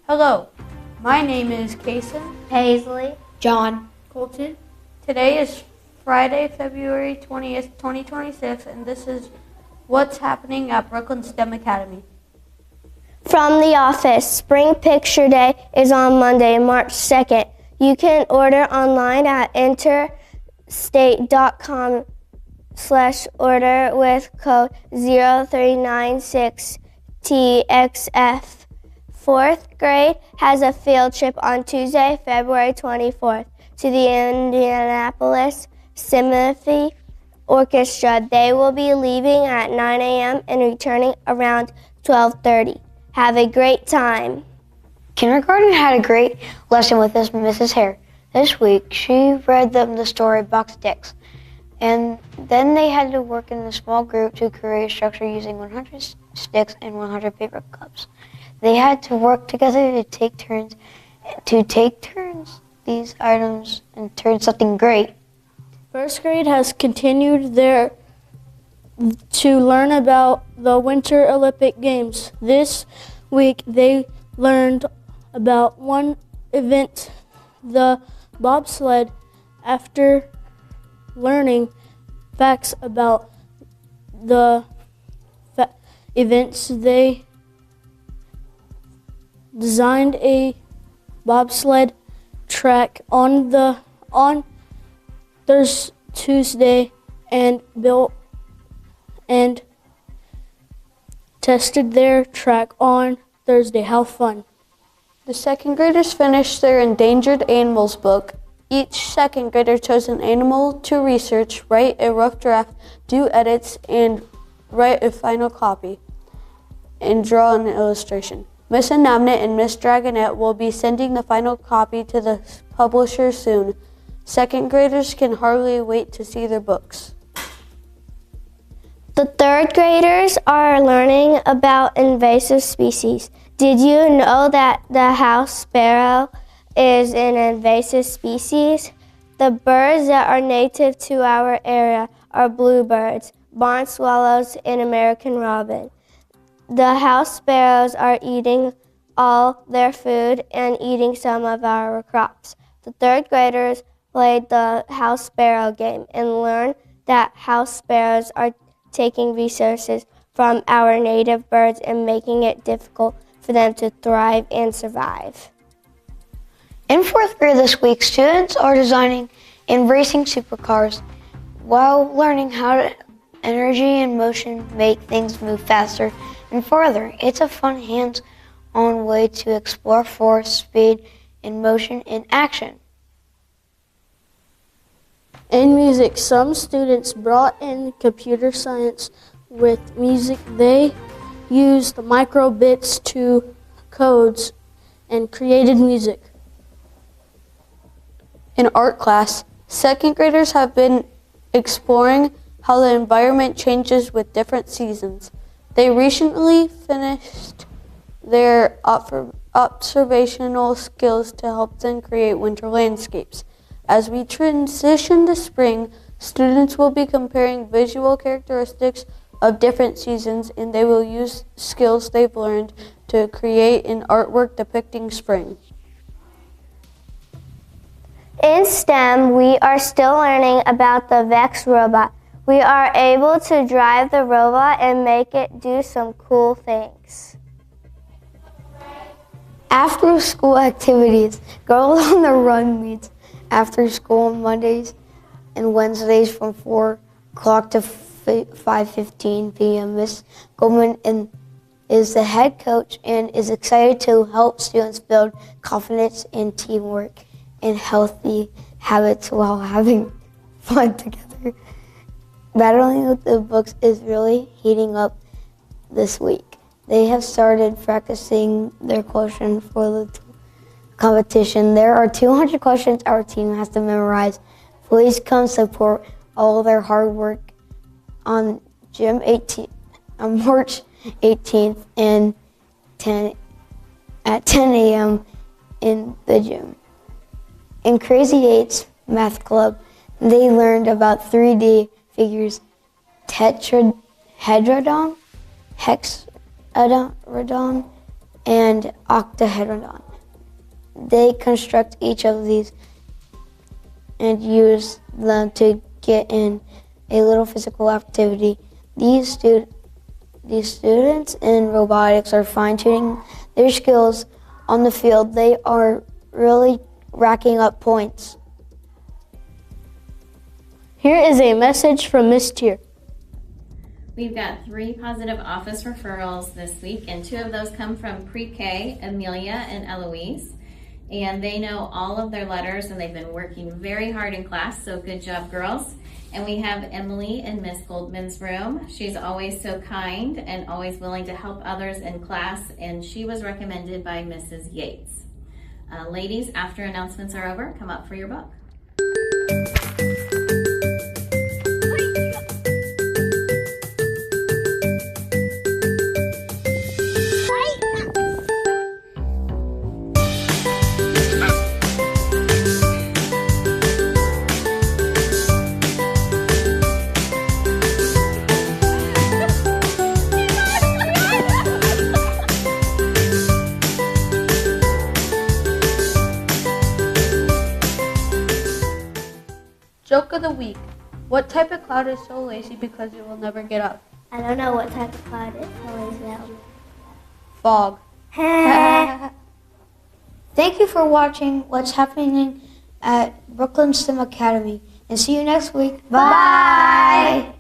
Hello, my name is Kason, Paisley, John, Colton. Today is Friday, February 20th, 2026, and this is what's happening at Brooklyn STEM Academy. From the office, Spring Picture Day is on Monday, March 2nd. You can order online at interstate.com/order with code 0396TXF. Fourth grade has a field trip on Tuesday, February 24th to the Indianapolis Symphony Orchestra. They will be leaving at 9 a.m. and returning around 12:30. Have a great time. kindergarten had a great lesson with Mrs. Hare. This week, she read them the story Box Dicks, and then they had to work in a small group to create a structure using 100 sticks and 100 paper cups. They had to work together to take turns these items and turn something great. First grade has continued to learn about the Winter Olympic Games. This week they learned about one event, the bobsled. After learning facts about the events, they designed a bobsled track on Tuesday and built and tested their track on Thursday. How fun. The second graders finished their Endangered Animals book. Each second grader chose an animal to research, write a rough draft, do edits, and write a final copy, and draw an illustration. Miss Anamnit and Miss Dragonette will be sending the final copy to the publisher soon. Second graders can hardly wait to see their books. The third graders are learning about invasive species. Did you know that the house sparrow is an invasive species? The birds that are native to our area are bluebirds, barn swallows, and American robin. The house sparrows are eating all their food and eating some of our crops. The third graders played the house sparrow game and learned that house sparrows are taking resources from our native birds and making it difficult for them to thrive and survive. In fourth grade this week, students are designing and racing supercars while learning how energy and motion make things move faster and farther. It's a fun, hands-on way to explore force, speed, and motion in action. In music, some students brought in computer science with music. They used microbits to codes and created music. In art class, second graders have been exploring how the environment changes with different seasons. They recently finished their observational skills to help them create winter landscapes. As we transition to spring, students will be comparing visual characteristics of different seasons, and they will use skills they've learned to create an artwork depicting spring. In STEM, we are still learning about the Vex robot. We are able to drive the robot and make it do some cool things. After school activities, Girls on the Run meets after school on Mondays and Wednesdays from 4 o'clock to 5:15 p.m. Miss Goldman is the head coach and is excited to help students build confidence and teamwork and healthy habits while having fun together. Battling with the books is really heating up this week. They have started practicing their questions for the competition. There are 200 questions our team has to memorize. Please come support all their hard work on March 18th and at 10 a.m. in the gym. In Crazy 8's math club, they learned about 3D figures, tetrahedron, hexadron, and octahedron. They construct each of these and use them to get in a little physical activity. These students in robotics are fine-tuning their skills on the field. They are really racking up points. Here is a message from Miss Tier. We've got 3 positive office referrals this week, and 2 of those come from pre-K, Amelia and Eloise. And they know all of their letters, and they've been working very hard in class, so good job, girls. And we have Emily in Miss Goldman's room. She's always so kind and always willing to help others in class, and she was recommended by Mrs. Yates. Ladies, after announcements are over, come up for your book. Joke of the week. What type of cloud is so lazy because it will never get up? I don't know what type of cloud it always now. Fog. Thank you for watching What's Happening at Brooklyn STEM Academy, and see you next week. Bye!